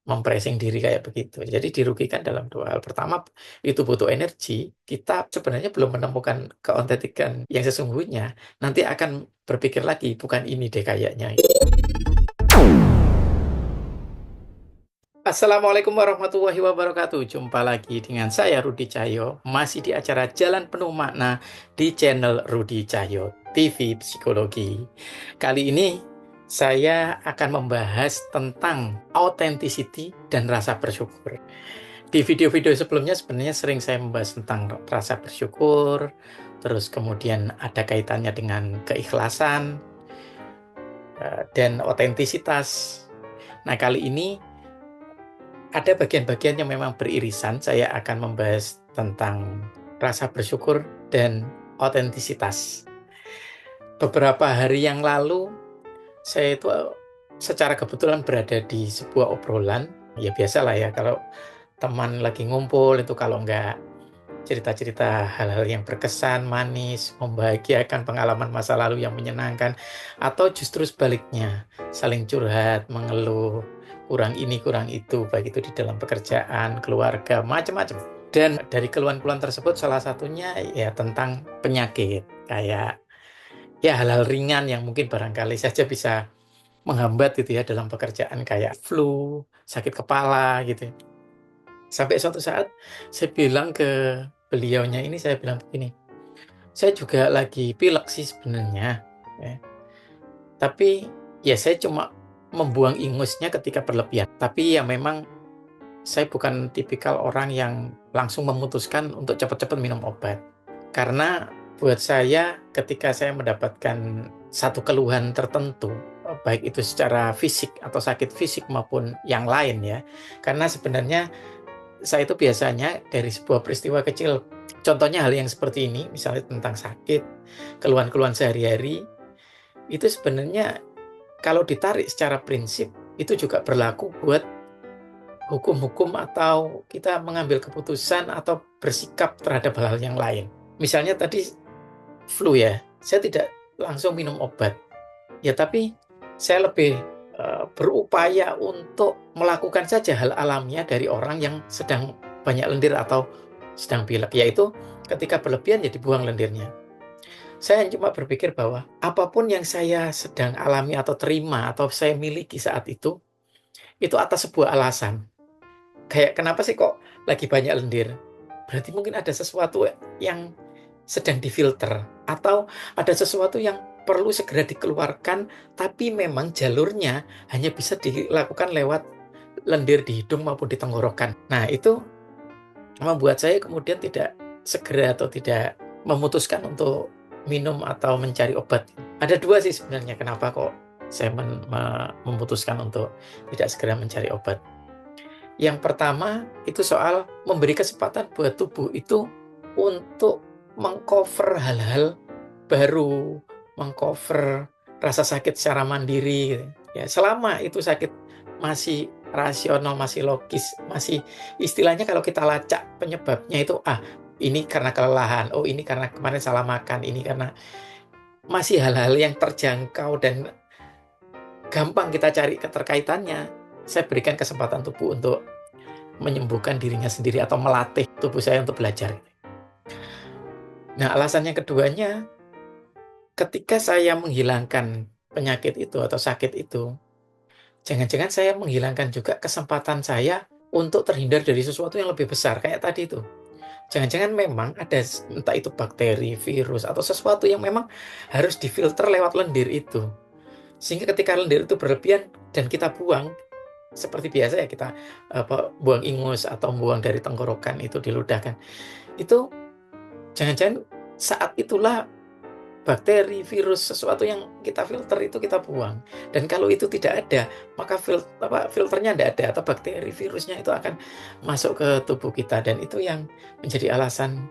mempressing diri kayak begitu. Jadi dirugikan dalam dua hal. Pertama, itu butuh energi. Kita sebenarnya belum menemukan keautentikan yang sesungguhnya. Nanti akan berpikir lagi, bukan ini deh kayaknya. Assalamualaikum warahmatullahi wabarakatuh. Jumpa lagi dengan saya Rudi Cahyo, masih di acara Jalan Penuh Makna di channel Rudi Cahyo TV Psikologi. Kali ini saya akan membahas tentang authenticity dan rasa bersyukur. Di video-video sebelumnya sebenarnya sering saya membahas tentang rasa bersyukur, terus kemudian ada kaitannya dengan keikhlasan dan autentisitas. Nah, kali ini ada bagian-bagian yang memang beririsan. Saya akan membahas tentang rasa bersyukur dan autentisitas. Beberapa hari yang lalu, saya itu secara kebetulan berada di sebuah obrolan. Ya biasalah ya, kalau teman lagi ngumpul itu kalau nggak cerita-cerita hal-hal yang berkesan, manis, membahagiakan, pengalaman masa lalu yang menyenangkan, atau justru sebaliknya, saling curhat, mengeluh, kurang ini, kurang itu, baik itu di dalam pekerjaan, keluarga, macam-macam. Dan dari keluhan-keluhan tersebut salah satunya ya tentang penyakit, kayak ya hal-hal ringan yang mungkin barangkali saja bisa menghambat gitu ya dalam pekerjaan, kayak flu, sakit kepala gitu. Sampai suatu saat saya bilang ke beliaunya ini, saya bilang begini, saya juga lagi pilek sih sebenarnya, ya. Tapi ya saya cuma membuang ingusnya ketika berlebihan. Tapi ya memang saya bukan tipikal orang yang langsung memutuskan untuk cepat-cepat minum obat. Karena buat saya ketika saya mendapatkan satu keluhan tertentu, baik itu secara fisik atau sakit fisik maupun yang lain ya. Karena sebenarnya saya itu biasanya dari sebuah peristiwa kecil, contohnya hal yang seperti ini, misalnya tentang sakit, keluhan-keluhan sehari-hari, itu sebenarnya kalau ditarik secara prinsip, itu juga berlaku buat hukum-hukum atau kita mengambil keputusan atau bersikap terhadap hal-hal yang lain. Misalnya tadi flu ya, saya tidak langsung minum obat. Ya tapi saya lebih berupaya untuk melakukan saja hal alamiah dari orang yang sedang banyak lendir atau sedang pilek, yaitu ketika berlebihan ya dibuang lendirnya. Saya cuma berpikir bahwa apapun yang saya sedang alami atau terima atau saya miliki saat itu atas sebuah alasan. Kayak kenapa sih kok lagi banyak lendir? Berarti mungkin ada sesuatu yang sedang difilter, atau ada sesuatu yang perlu segera dikeluarkan, tapi memang jalurnya hanya bisa dilakukan lewat lendir di hidung maupun di tenggorokan. Nah, itu membuat saya kemudian tidak segera atau tidak memutuskan untuk minum atau mencari obat. Ada dua sih sebenarnya kenapa kok saya memutuskan untuk tidak segera mencari obat. Yang pertama itu soal memberi kesempatan buat tubuh itu untuk mengcover hal-hal baru, mengcover rasa sakit secara mandiri gitu. Ya, selama itu sakit masih rasional, masih logis, masih istilahnya kalau kita lacak penyebabnya itu ini karena kelelahan, oh ini karena kemarin salah makan, ini karena masih hal-hal yang terjangkau dan gampang kita cari keterkaitannya. Saya berikan kesempatan tubuh untuk menyembuhkan dirinya sendiri atau melatih tubuh saya untuk belajar. Nah, alasan yang keduanya, ketika saya menghilangkan penyakit itu atau sakit itu, jangan-jangan saya menghilangkan juga kesempatan saya untuk terhindar dari sesuatu yang lebih besar, kayak tadi itu. Jangan-jangan memang ada entah itu bakteri, virus, atau sesuatu yang memang harus difilter lewat lendir itu. Sehingga ketika lendir itu berlebihan dan kita buang, seperti biasa ya kita buang ingus atau buang dari tenggorokan itu diludahkan. Itu jangan-jangan saat itulah bakteri, virus, sesuatu yang kita filter itu kita buang. Dan kalau itu tidak ada, maka filternya tidak ada atau bakteri, virusnya itu akan masuk ke tubuh kita. Dan itu yang menjadi alasan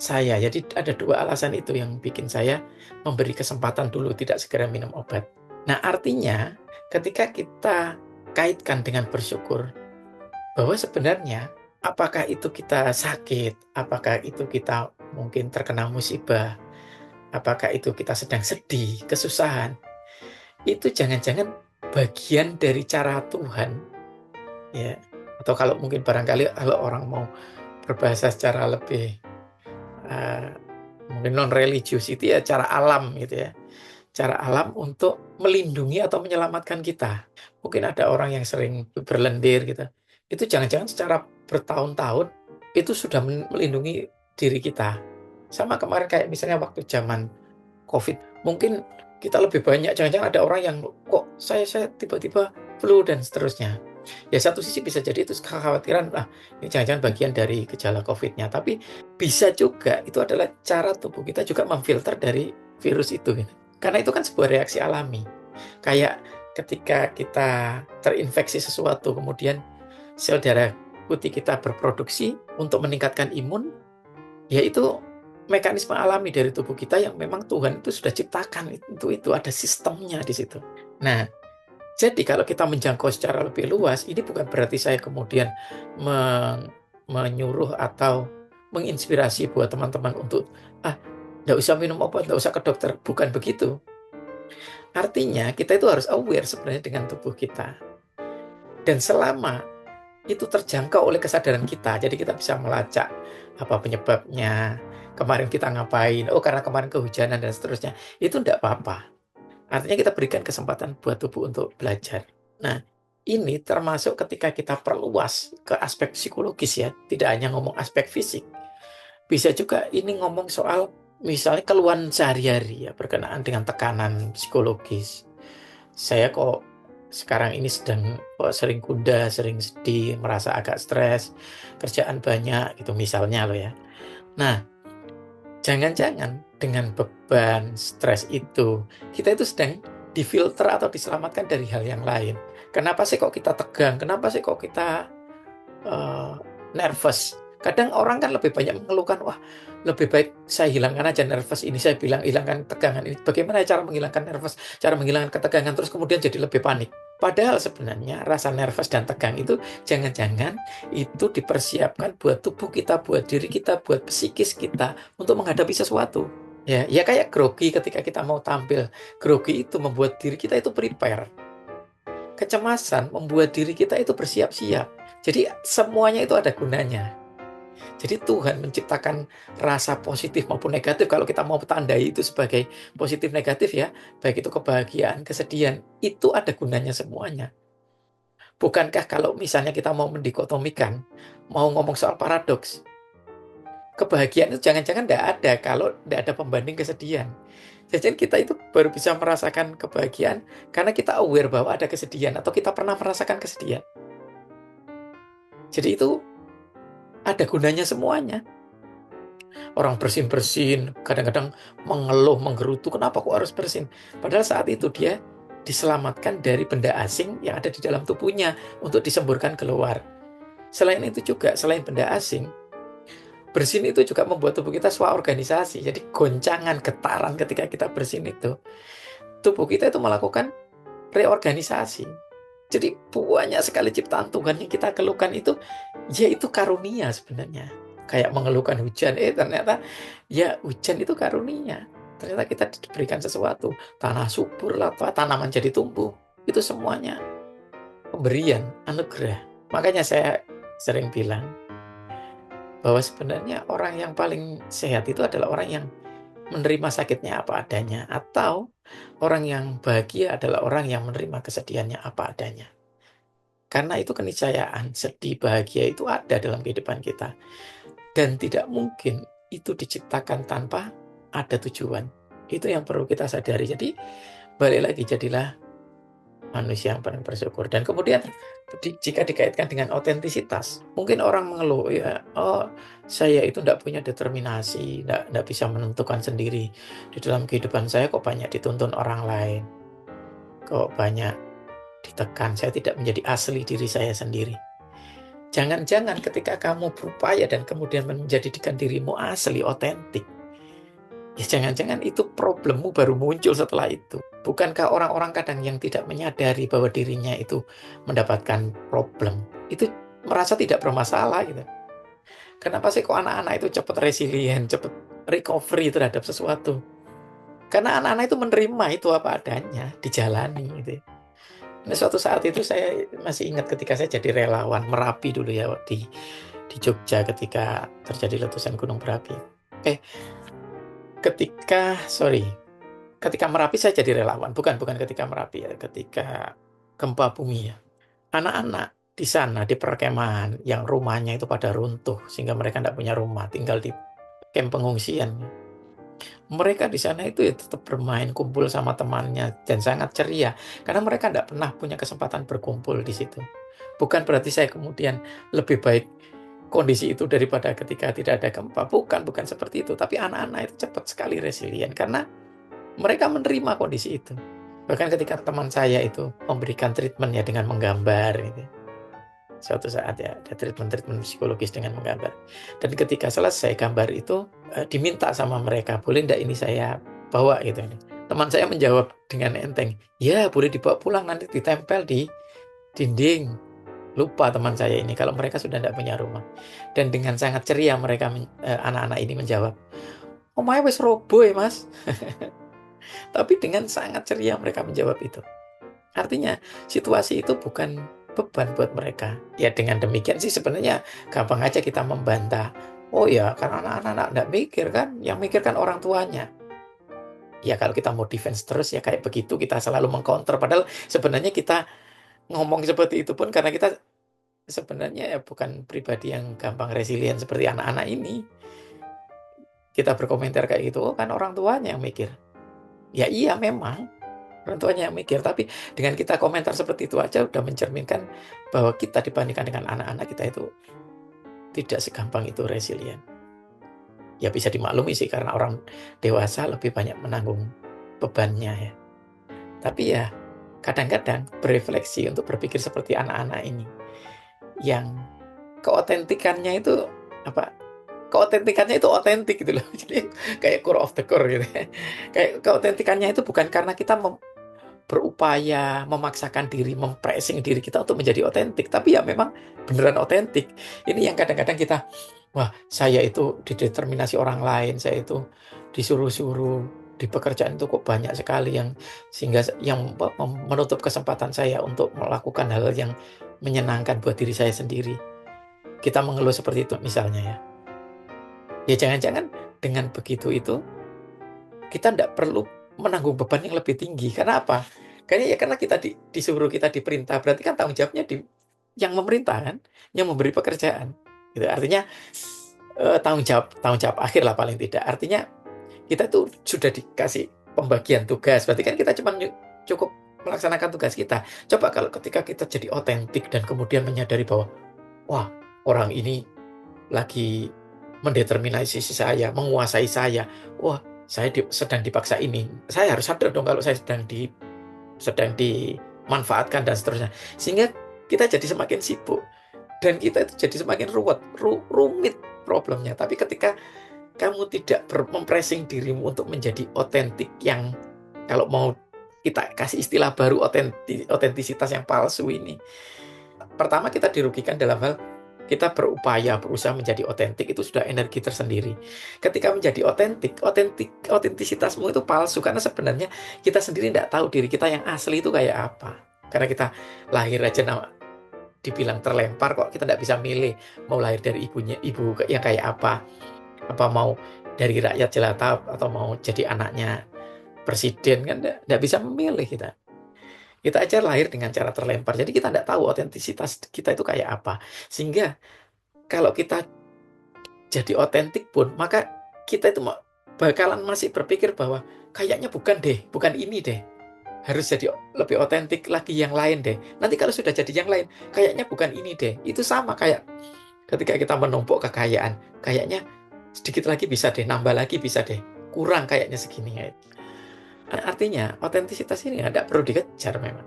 saya. Jadi ada dua alasan itu yang bikin saya memberi kesempatan dulu tidak segera minum obat. Nah, artinya ketika kita kaitkan dengan bersyukur, bahwa sebenarnya apakah itu kita sakit, apakah itu kita mungkin terkena musibah, apakah itu kita sedang sedih, kesusahan, itu jangan-jangan bagian dari cara Tuhan ya. Atau kalau mungkin barangkali kalau orang mau berbahasa secara lebih, eee, mungkin non-religius itu ya cara alam gitu ya. Cara alam untuk melindungi atau menyelamatkan kita. Mungkin ada orang yang sering berlendir gitu, itu jangan-jangan secara bertahun-tahun itu sudah melindungi diri kita. Sama kemarin kayak misalnya waktu zaman Covid, mungkin kita lebih banyak jangan-jangan ada orang yang, "Kok saya tiba-tiba flu," dan seterusnya. Ya satu sisi bisa jadi itu kekhawatiran, "Ah, ini jangan-jangan bagian dari gejala Covid-nya." Tapi bisa juga itu adalah cara tubuh kita juga memfilter dari virus itu gitu. Karena itu kan sebuah reaksi alami. Kayak ketika kita terinfeksi sesuatu, kemudian sel darah putih kita berproduksi untuk meningkatkan imun, ya itu mekanisme alami dari tubuh kita yang memang Tuhan itu sudah ciptakan itu ada sistemnya di situ. Nah, jadi kalau kita menjangkau secara lebih luas, ini bukan berarti saya kemudian menyuruh atau menginspirasi buat teman-teman untuk, "Ah, nggak usah minum obat, nggak usah ke dokter." Bukan begitu. Artinya kita itu harus aware sebenarnya dengan tubuh kita. Dan selama itu terjangkau oleh kesadaran kita, jadi kita bisa melacak apa penyebabnya, kemarin kita ngapain, oh karena kemarin kehujanan dan seterusnya, itu enggak apa-apa. Artinya kita berikan kesempatan buat tubuh untuk belajar. Nah, ini termasuk ketika kita perluas ke aspek psikologis ya, tidak hanya ngomong aspek fisik. Bisa juga ini ngomong soal misalnya keluhan sehari-hari ya, berkenaan dengan tekanan psikologis. Saya kok sekarang ini sedang kok sering gundah, sering sedih, merasa agak stres, kerjaan banyak gitu misalnya loh ya. Nah, jangan-jangan dengan beban stres itu, kita itu sedang difilter atau diselamatkan dari hal yang lain. Kenapa sih kok kita tegang? Kenapa sih kok kita eee, nervous? Kadang orang kan lebih banyak mengeluhkan, "Wah, lebih baik saya hilangkan aja nervous ini, saya bilang hilangkan tegangan ini." Bagaimana cara menghilangkan nervous, cara menghilangkan ketegangan, terus kemudian jadi lebih panik. Padahal sebenarnya rasa nervous dan tegang itu jangan-jangan itu dipersiapkan buat tubuh kita, buat diri kita, buat psikis kita untuk menghadapi sesuatu. Ya kayak grogi ketika kita mau tampil. Grogi itu membuat diri kita itu prepare. Kecemasan membuat diri kita itu bersiap-siap. Jadi semuanya itu ada gunanya. Jadi Tuhan menciptakan rasa positif maupun negatif, kalau kita mau tandai itu sebagai positif negatif ya, baik itu kebahagiaan, kesedihan, itu ada gunanya semuanya. Bukankah kalau misalnya kita mau mendikotomikan, mau ngomong soal paradoks, kebahagiaan itu jangan-jangan nggak ada kalau nggak ada pembanding kesedihan. Jadi kita itu baru bisa merasakan kebahagiaan karena kita aware bahwa ada kesedihan atau kita pernah merasakan kesedihan. Jadi itu ada gunanya semuanya. Orang bersin-bersin, kadang-kadang mengeluh, menggerutu, "Kenapa kok harus bersin?" Padahal saat itu dia diselamatkan dari benda asing yang ada di dalam tubuhnya untuk disemburkan keluar. Selain itu juga, selain benda asing, bersin itu juga membuat tubuh kita swaorganisasi. Jadi goncangan, getaran ketika kita bersin itu, tubuh kita itu melakukan reorganisasi. Jadi banyak sekali ciptaan Tuhan yang kita keluhkan itu, ya itu karunia sebenarnya. Kayak mengeluhkan hujan, ternyata ya hujan itu karunia. Ternyata kita diberikan sesuatu, tanah subur lah, tanaman jadi tumbuh. Itu semuanya pemberian, anugerah. Makanya saya sering bilang bahwa sebenarnya orang yang paling sehat itu adalah orang yang menerima sakitnya apa adanya, atau orang yang bahagia adalah orang yang menerima kesedihannya apa adanya. Karena itu keniscayaan, sedih, bahagia itu ada dalam kehidupan kita. Dan tidak mungkin itu diciptakan tanpa ada tujuan. Itu yang perlu kita sadari. Jadi, balik lagi, jadilah manusia yang paling bersyukur. Dan kemudian, jika dikaitkan dengan otentisitas, mungkin orang mengeluh, ya, "Oh, saya itu tidak punya determinasi, tidak bisa menentukan sendiri. Di dalam kehidupan saya kok banyak dituntun orang lain, kok banyak ditekan, saya tidak menjadi asli diri saya sendiri." Jangan-jangan ketika kamu berupaya dan kemudian menjadikan dirimu asli, otentik, ya jangan-jangan itu problemmu baru muncul setelah itu. Bukankah orang-orang kadang yang tidak menyadari bahwa dirinya itu mendapatkan problem, itu merasa tidak bermasalah gitu. Kenapa sih kok anak-anak itu cepat resilient, cepat recovery terhadap sesuatu? Karena anak-anak itu menerima itu apa adanya, dijalani gitu ya. Nah, suatu saat itu saya masih ingat ketika saya jadi relawan Merapi dulu ya, di Jogja ketika terjadi letusan gunung berapi. Eh, ketika Merapi saya jadi relawan, bukan ketika Merapi ya, ketika gempa bumi ya. Anak-anak di sana di perkemahan yang rumahnya itu pada runtuh sehingga mereka tidak punya rumah, tinggal di kamp pengungsian. Mereka di sana itu ya tetap bermain, kumpul sama temannya dan sangat ceria karena mereka tidak pernah punya kesempatan berkumpul di situ. Bukan berarti saya kemudian lebih baik kondisi itu daripada ketika tidak ada gempa. Bukan seperti itu. Tapi anak-anak itu cepat sekali resilient karena mereka menerima kondisi itu. Bahkan ketika teman saya itu memberikan treatment ya dengan menggambar gitu. Suatu saat ya ada treatment psikologis dengan menggambar. Dan ketika selesai gambar itu diminta sama mereka, boleh ndak ini saya bawa gitu. Teman saya menjawab dengan enteng, ya boleh dibawa pulang nanti ditempel di dinding. Lupa teman saya ini kalau mereka sudah tidak punya rumah. Dan dengan sangat ceria mereka anak-anak ini menjawab, omahe wis roboh ya mas. Tapi dengan sangat ceria mereka menjawab itu. Artinya situasi itu bukan beban buat mereka. Ya dengan demikian sih sebenarnya gampang aja kita membantah. Oh ya, karena anak-anak nggak mikir kan, yang mikir kan orang tuanya. Ya kalau kita mau defense terus ya kayak begitu kita selalu mengcounter. Padahal sebenarnya kita ngomong seperti itu pun karena kita sebenarnya ya bukan pribadi yang gampang resilient seperti anak-anak ini. Kita berkomentar kayak gitu, oh kan orang tuanya yang mikir. Ya iya memang, orang tuanya yang mikir. Tapi dengan kita komentar seperti itu aja udah mencerminkan bahwa kita dibandingkan dengan anak-anak kita itu tidak segampang itu resilient. Ya bisa dimaklumi sih karena orang dewasa lebih banyak menanggung bebannya ya. Tapi ya kadang-kadang berefleksi untuk berpikir seperti anak-anak ini. Yang keotentikannya itu apa? Keotentikannya itu otentik gitu loh. Jadi kayak core of the core gitu ya. Kayak keotentikannya itu bukan karena kita berupaya memaksakan diri, mempressing diri kita untuk menjadi otentik, tapi ya memang beneran otentik. Ini yang kadang-kadang kita, wah saya itu dideterminasi orang lain, saya itu disuruh-suruh di pekerjaan itu kok banyak sekali sehingga yang menutup kesempatan saya untuk melakukan hal yang menyenangkan buat diri saya sendiri. Kita mengeluh seperti itu misalnya ya. Ya jangan-jangan dengan begitu itu kita tidak perlu menanggung beban yang lebih tinggi. Karena apa? Karena kita disuruh, kita diperintah, berarti kan tanggung jawabnya yang memerintah kan, yang memberi pekerjaan. Gitu. Artinya tanggung jawab akhir lah paling tidak. Artinya kita itu sudah dikasih pembagian tugas, berarti kan kita cuma cukup melaksanakan tugas kita. Coba kalau ketika kita jadi otentik dan kemudian menyadari bahwa, wah orang ini lagi mendeterminasi saya, menguasai saya. Wah, saya sedang dipaksa ini. Saya harus sadar dong kalau saya sedang dimanfaatkan dan seterusnya. Sehingga kita jadi semakin sibuk dan kita itu jadi semakin rumit problemnya. Tapi ketika kamu tidak mempressing dirimu untuk menjadi otentik yang kalau mau kita kasih istilah baru otentisitas yang palsu ini. Pertama kita dirugikan dalam hal kita berusaha menjadi otentik itu sudah energi tersendiri. Ketika menjadi otentisitasmu itu palsu karena sebenarnya kita sendiri tidak tahu diri kita yang asli itu kayak apa. Karena kita lahir aja dibilang terlempar kok kita tidak bisa milih mau lahir dari ibu yang kayak apa mau dari rakyat jelata atau mau jadi anaknya presiden kan tidak bisa memilih kita. Kita aja lahir dengan cara terlempar, jadi kita tidak tahu otentisitas kita itu kayak apa. Sehingga kalau kita jadi otentik pun, maka kita itu bakalan masih berpikir bahwa kayaknya bukan ini deh. Harus jadi lebih otentik lagi yang lain deh. Nanti kalau sudah jadi yang lain, kayaknya bukan ini deh. Itu sama kayak ketika kita menumpuk kekayaan, kayaknya sedikit lagi bisa deh, nambah lagi bisa deh. Kurang kayaknya segini ya. Artinya otentisitas ini tidak perlu dikejar memang.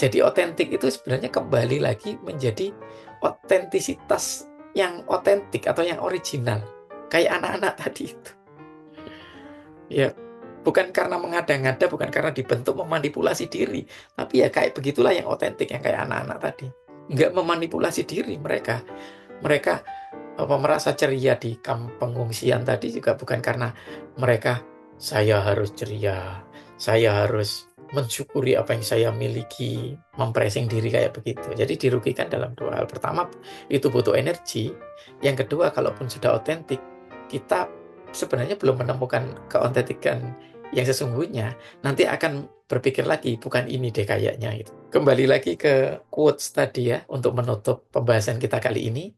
Jadi otentik itu sebenarnya kembali lagi menjadi otentisitas yang otentik atau yang original. Kayak anak-anak tadi itu. Ya, bukan karena mengada-ngada, bukan karena dibentuk memanipulasi diri. Tapi ya kayak begitulah yang otentik, yang kayak anak-anak tadi. Nggak memanipulasi diri mereka. Mereka merasa ceria di kamp pengungsian tadi juga bukan karena mereka saya harus ceria, saya harus mensyukuri apa yang saya miliki, mempressing diri kayak begitu. Jadi dirugikan dalam dua hal. Pertama, itu butuh energi. Yang kedua, kalaupun sudah otentik, kita sebenarnya belum menemukan keotentikan yang sesungguhnya. Nanti akan berpikir lagi, bukan ini deh kayaknya. Gitu. Kembali lagi ke quotes tadi ya, untuk menutup pembahasan kita kali ini,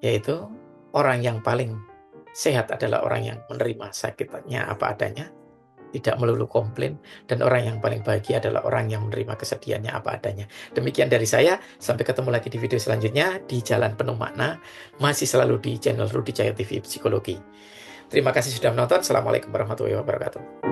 yaitu orang yang paling sehat adalah orang yang menerima sakitnya apa adanya, tidak melulu komplain, dan orang yang paling bahagia adalah orang yang menerima kesedihannya apa adanya. Demikian dari saya, sampai ketemu lagi di video selanjutnya di Jalan Penuh Makna, masih selalu di channel Rudi Cahyo TV Psikologi. Terima kasih sudah menonton. Assalamualaikum warahmatullahi wabarakatuh.